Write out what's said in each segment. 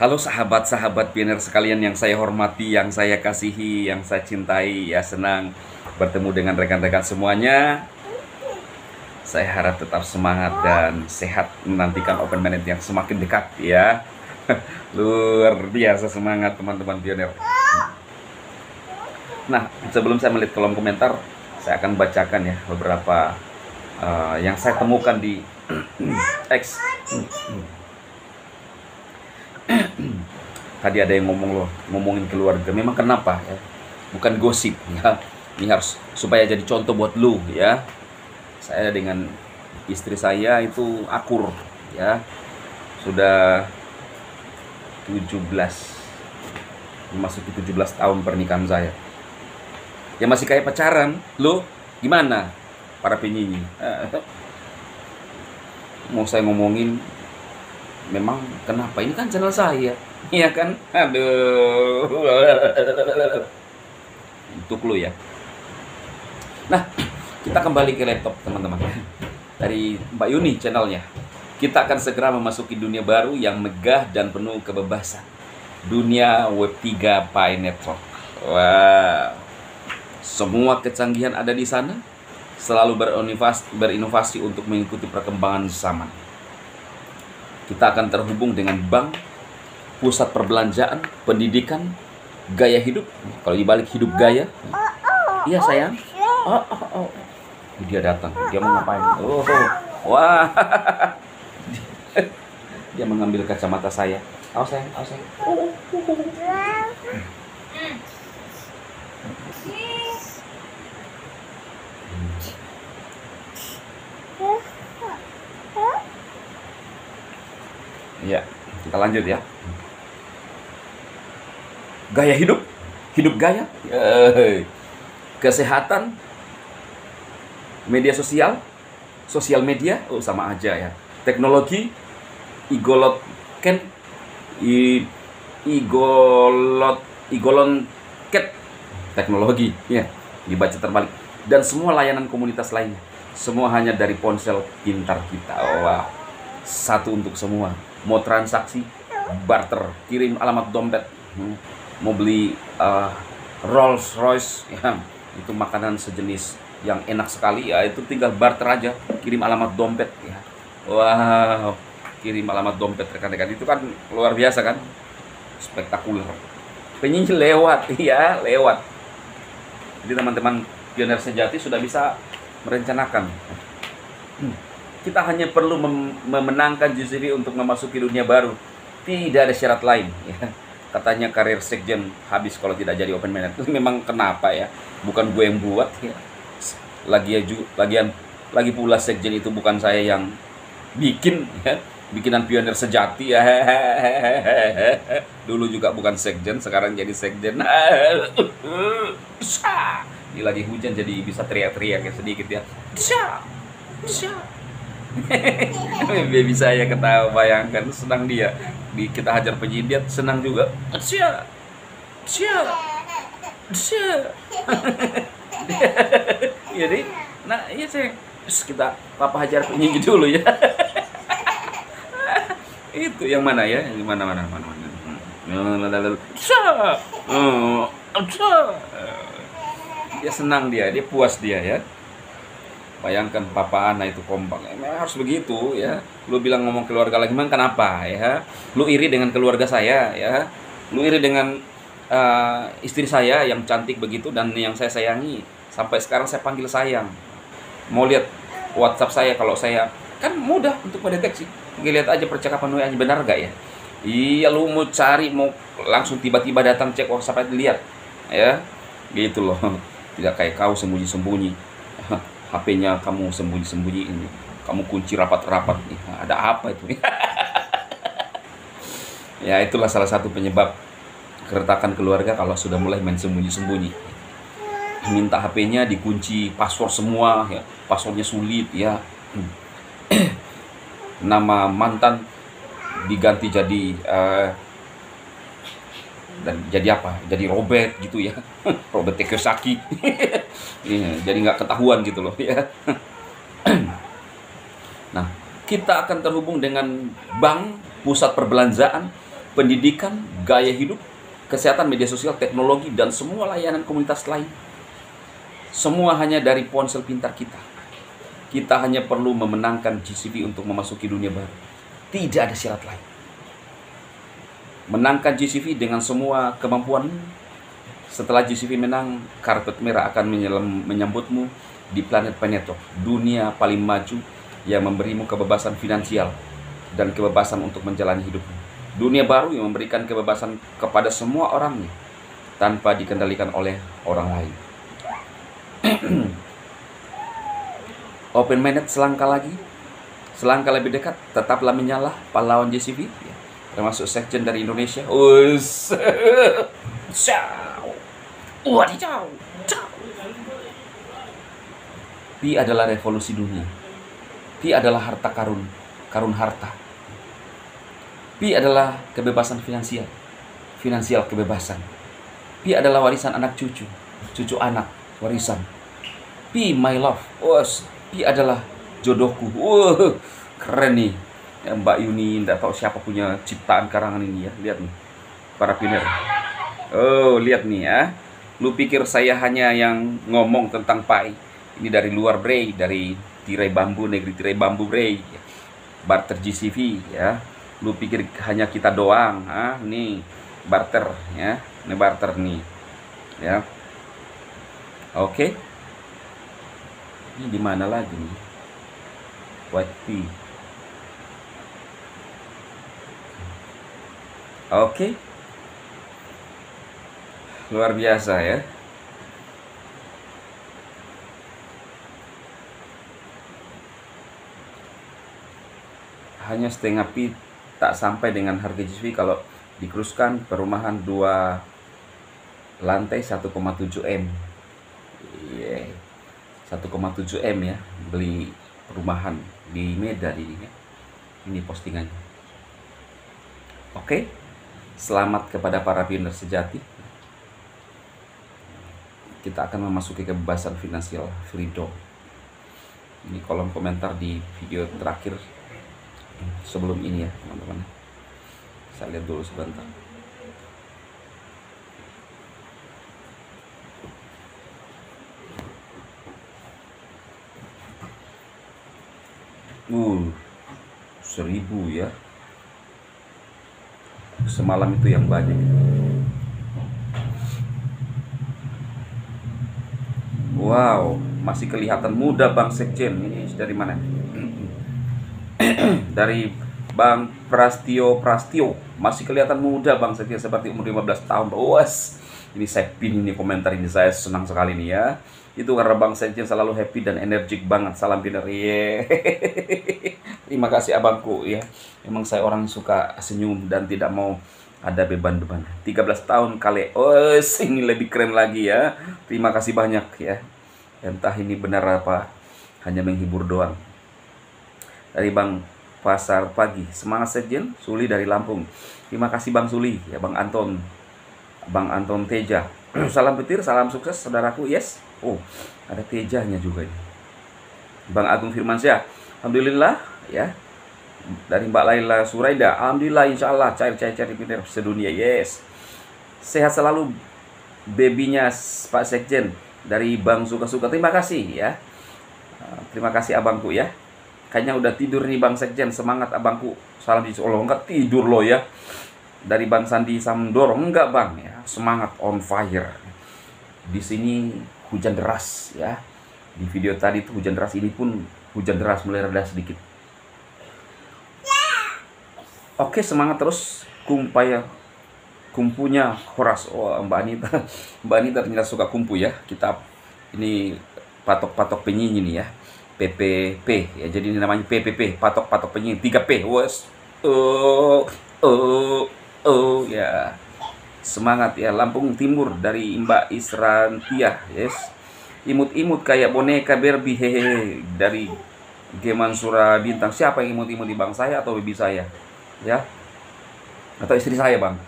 Halo sahabat-sahabat pioner sekalian yang saya hormati, yang saya kasihi, yang saya cintai. Ya, senang bertemu dengan rekan-rekan semuanya. Saya harap tetap semangat dan sehat menantikan Open Minute yang semakin dekat ya. Luar biasa semangat teman-teman pioner. Nah, sebelum saya melihat kolom komentar, saya akan bacakan ya beberapa yang saya temukan di X. Tadi ada yang ngomongin keluarga. Memang kenapa ya? Bukan gosip ya. Ini harus supaya jadi contoh buat lu ya. Saya dengan istri saya itu akur ya. Sudah 17 memasuki 17 tahun pernikahan saya. Ya masih kayak pacaran. Lu gimana para penyanyi? Mau saya ngomongin memang kenapa ini kan channel saya, iya kan? Aduh, untuk lu ya. Nah, kita kembali ke laptop teman-teman. Dari Mbak Yuni channelnya. Kita akan segera memasuki dunia baru yang megah dan penuh kebebasan. Dunia Web3 Pi Network. Wow. Semua kecanggihan ada di sana, selalu berinovasi untuk mengikuti perkembangan zaman. Kita akan terhubung dengan bank, pusat perbelanjaan, pendidikan, gaya hidup. Kalau dibalik hidup gaya, iya sayang. Oh. Dia datang. Dia mau ngapain? Oh, wah. Dia mengambil kacamata saya. Awas sayang, awas sayang. Ya, kita lanjut ya. Gaya hidup, hidup gaya, kesehatan, media sosial, sosial media, sama aja ya. Teknologi, igolotken, igolonket, teknologi, ya, dibaca terbalik. Dan semua layanan komunitas lainnya, semua hanya dari ponsel pintar kita. Wah, satu untuk semua. Mau transaksi, barter, kirim alamat dompet, mau beli Rolls Royce, ya, itu makanan sejenis yang enak sekali ya, itu tinggal barter aja, kirim alamat dompet ya. Wow, kirim alamat dompet rekan-rekan, itu kan luar biasa kan, spektakuler. Penyanyi lewat, iya lewat. Jadi teman-teman pioner sejati sudah bisa merencanakan. Kita hanya perlu memenangkan juri untuk memasuki dunia baru. Tidak ada syarat lain ya. Katanya karir sekjen habis kalau tidak jadi Open Minute. Memang kenapa ya? Bukan gue yang buat ya. Lagi pula sekjen itu bukan saya yang bikin ya. Bikinan pioner sejati ya. Dulu juga bukan sekjen, sekarang jadi sekjen. Ini lagi hujan jadi bisa teriak-teriak ya sedikit ya. Baby saya ketawa, bayangkan senang dia. Kita hajar penjidiat senang juga. Jadi, nah iya saya kita papa hajar penyanyi dulu ya. Itu yang mana ya? Yang mana. Dia senang dia puas dia ya. Bayangkan papa anak itu kompak. Harus begitu ya. Lu bilang ngomong keluarga lagi, memang kenapa ya? Lu iri dengan keluarga saya ya. Lu iri dengan istri saya yang cantik begitu dan yang saya sayangi. Sampai sekarang saya panggil sayang. Mau lihat WhatsApp saya, kalau saya kan mudah untuk mendeteksi. Lihat aja percakapan WA-nya, benar gak ya? Iya, lu mau cari, mau langsung tiba-tiba datang cek WhatsApp aja lihat ya. Gitu loh. Tidak kayak kau sembunyi-sembunyi. HP-nya kamu sembunyi-sembunyi ini, kamu kunci rapat-rapat nih. Ada apa itu? Ya itulah salah satu penyebab keretakan keluarga kalau sudah mulai main sembunyi-sembunyi. Minta HP-nya dikunci, password semua ya, passwordnya sulit ya. Nama mantan diganti jadi dan jadi apa? Jadi Robert gitu ya. Robert Kiyosaki. Jadi nggak ketahuan gitu loh ya. Nah, kita akan terhubung dengan bank, pusat perbelanjaan, pendidikan, gaya hidup, kesehatan, media sosial, teknologi, dan semua layanan komunitas lain. Semua hanya dari ponsel pintar kita. Kita hanya perlu memenangkan GCV untuk memasuki dunia baru. Tidak ada syarat lain. Menangkan GCV dengan semua kemampuan. Setelah GCV menang, karpet merah akan menyambutmu di planet Planeto, dunia paling maju yang memberimu kebebasan finansial dan kebebasan untuk menjalani hidupmu. Dunia baru yang memberikan kebebasan kepada semua orangnya tanpa dikendalikan oleh orang lain. Open Mainnet selangkah lagi, selangkah lebih dekat, tetaplah menyala pahlawan JCV, ya, termasuk sekjen dari Indonesia. Pi adalah revolusi dunia. Pi adalah harta karun harta. Pi adalah kebebasan finansial kebebasan. Pi adalah warisan anak cucu anak, warisan. Pi my love. Pi adalah jodohku. Keren nih. Ya, Mbak Yuni, tidak tahu siapa punya ciptaan karangan ini ya. Lihat nih, para piner. Lihat nih ya. Lu pikir saya hanya yang ngomong tentang Pai? Ini dari luar bre, dari tirai bambu, negeri tirai bambu bre. Barter GCV ya. Lu pikir hanya kita doang? Nih barter ya. Ini barter nih. Ya. Oke. Ini di mana lagi nih? White tea. Oke. Luar biasa ya. Hanya setengah pi tak sampai dengan harga GCV kalau dikeruskan perumahan 2 lantai 1,7 M. 1,7 M ya, beli perumahan di Medan ini ya. Ini postingannya. Oke. Selamat kepada para pioner sejati. Kita akan memasuki kebebasan finansial, freedom. Ini kolom komentar di video terakhir sebelum ini ya teman-teman. Saya lihat dulu sebentar. Uh, 1000 ya. Semalam itu yang banyak. Wow, masih kelihatan muda Bang Sekjen. Ini dari mana? Dari Bang Prastio. Masih kelihatan muda Bang Sekjen, seperti umur 15 tahun. Ini saya pin ini komentar ini, saya senang sekali nih ya. Itu karena Bang Sekjen selalu happy dan energik banget. Salam piner. Terima kasih abangku ya. Memang saya orang suka senyum dan tidak mau ada beban-beban. 13 tahun kali. Ini lebih keren lagi ya. Terima kasih banyak ya. Entah ini benar apa, hanya menghibur doang. Dari Bang Pasar Pagi, semangat Sekjen. Suli dari Lampung. Terima kasih Bang Suli ya. Bang Anton Teja. Salam petir, salam sukses saudaraku. Yes. Ada Tejanya juga ini. Bang Agung Firmansyah. Alhamdulillah ya. Dari Mbak Laila Suraida. Alhamdulillah, insya Allah cair-cair petir sedunia. Yes. Sehat selalu babynya Pak Sekjen. Dari Bang Suka-Suka. Terima kasih ya. Terima kasih abangku ya. Kayaknya udah tidur nih Bang Sekjen. Semangat abangku. Salam di Solo. Enggak tidur loh ya. Dari Bang Sandi Samdoro. Enggak Bang ya. Semangat on fire. Di sini hujan deras ya. Di video tadi tuh hujan deras, ini pun hujan deras mulai reda sedikit. Oke, semangat terus. Kumpunya Horas. Mbak Anita ternyata suka kumpu ya. Kita ini patok-patok penyinyi nih ya. PPP ya. Jadi ini namanya PPP, patok-patok penyinyi 3P. Ya. Semangat ya. Lampung Timur dari Mbak Israntia. Yes. Imut-imut kayak boneka Barbie, hehehe. Dari Geman Surah Bintang. Siapa yang imut-imut di Bang, saya atau bibi saya? Ya. Atau istri saya Bang.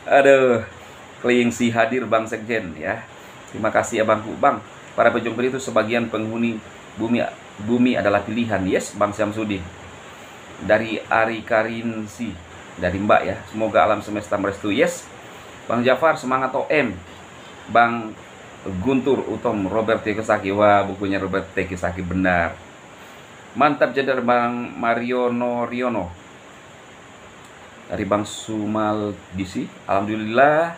Aduh. Klingsi hadir Bang Sekjen ya. Terima kasih ya Bang. Para pejuang itu sebagian penghuni bumi adalah pilihan. Yes, Bang Syamsuddin. Dari Ari Karinsi. dari Mbak ya. Semoga alam semesta merestui. Yes. Bang Jafar semangat OM. Bang Guntur Utom Robert T. Kiyosaki. Wah, bukunya Robert T. Kiyosaki benar. Mantap jadar Bang Mariono Riono. Dari Bang Sumal DC. Alhamdulillah.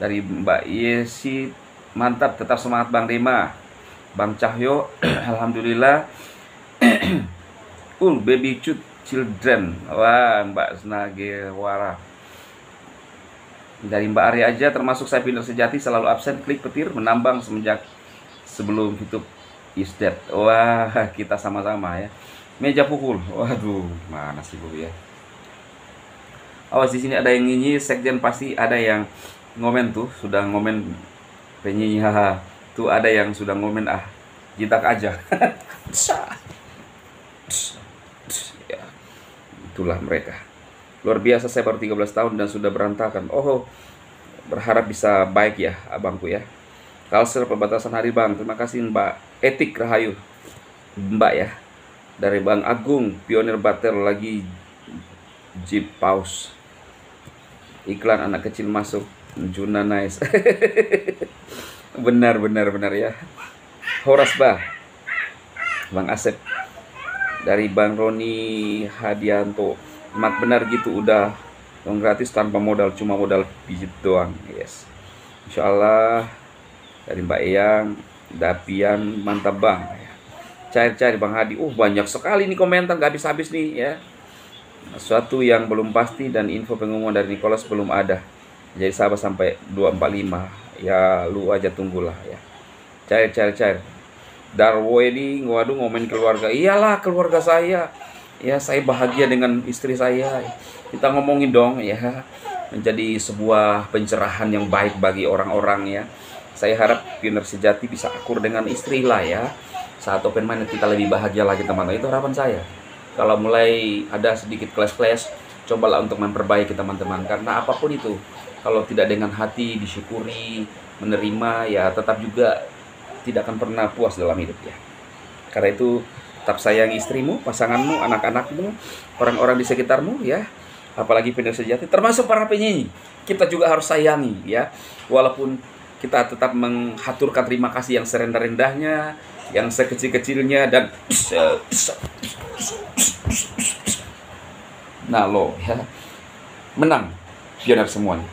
Dari Mbak Yesi. Mantap, tetap semangat Bang Rima. Bang Cahyo. Alhamdulillah. Baby children. Wah, Mbak Snagewara. Dari Mbak Arya aja, termasuk saya pindah sejati selalu absen klik petir menambang semenjak sebelum YouTube is dead. Wah, kita sama-sama ya. Meja pukul. Waduh, mana sih Bu ya? Awas di sini ada yang nyanyi, sekjen pasti ada yang ngomen tuh, sudah ngomen penyanyi haha. Tuh ada yang sudah ngomen jitak aja. Ya, itulah mereka. Luar biasa, saya baru 13 tahun dan sudah berantakan. Oh, berharap bisa baik ya abangku ya. Kalsel perbatasan hari Bang. Terima kasih Mbak Etik Rahayu. Mbak ya. Dari Bang Agung, pionir batel lagi Jeep Paus. Iklan anak kecil masuk. Juna nice. benar ya. Horas Bah. Bang Asep. Dari Bang Roni Hadianto. Mak benar gitu, udah yang gratis tanpa modal, cuma modal pijit doang. Yes, Insya Allah. Dari Mbak Eyang, Dapian, mantap Bang. Cair-cair Bang Hadi. Banyak sekali nih komentar, gak habis-habis nih ya. Sesuatu yang belum pasti dan info pengumuman dari Nicholas belum ada. Jadi sabar sampai 245. Ya lu aja tunggulah ya. Cair. Darwo ini waduh ngomen keluarga. Iyalah keluarga saya. Ya saya bahagia dengan istri saya. Kita ngomongin dong ya. Menjadi sebuah pencerahan yang baik bagi orang-orang ya. Saya harap pionir sejati bisa akur dengan istri lah ya. Saat open mind kita lebih bahagia lagi teman-teman. Itu harapan saya. Kalau mulai ada sedikit clash, cobalah untuk memperbaiki teman-teman. Karena apapun itu, kalau tidak dengan hati disyukuri, menerima ya tetap juga tidak akan pernah puas dalam hidup ya. Karena itu tetap sayang istrimu, pasanganmu, anak-anakmu, orang-orang di sekitarmu ya. Apalagi pionir sejati, termasuk para penyanyi. Kita juga harus sayangi ya. Walaupun kita tetap menghaturkan terima kasih yang serendah-rendahnya, yang sekecil-kecilnya dan nah lo ya. Menang pionir semuanya.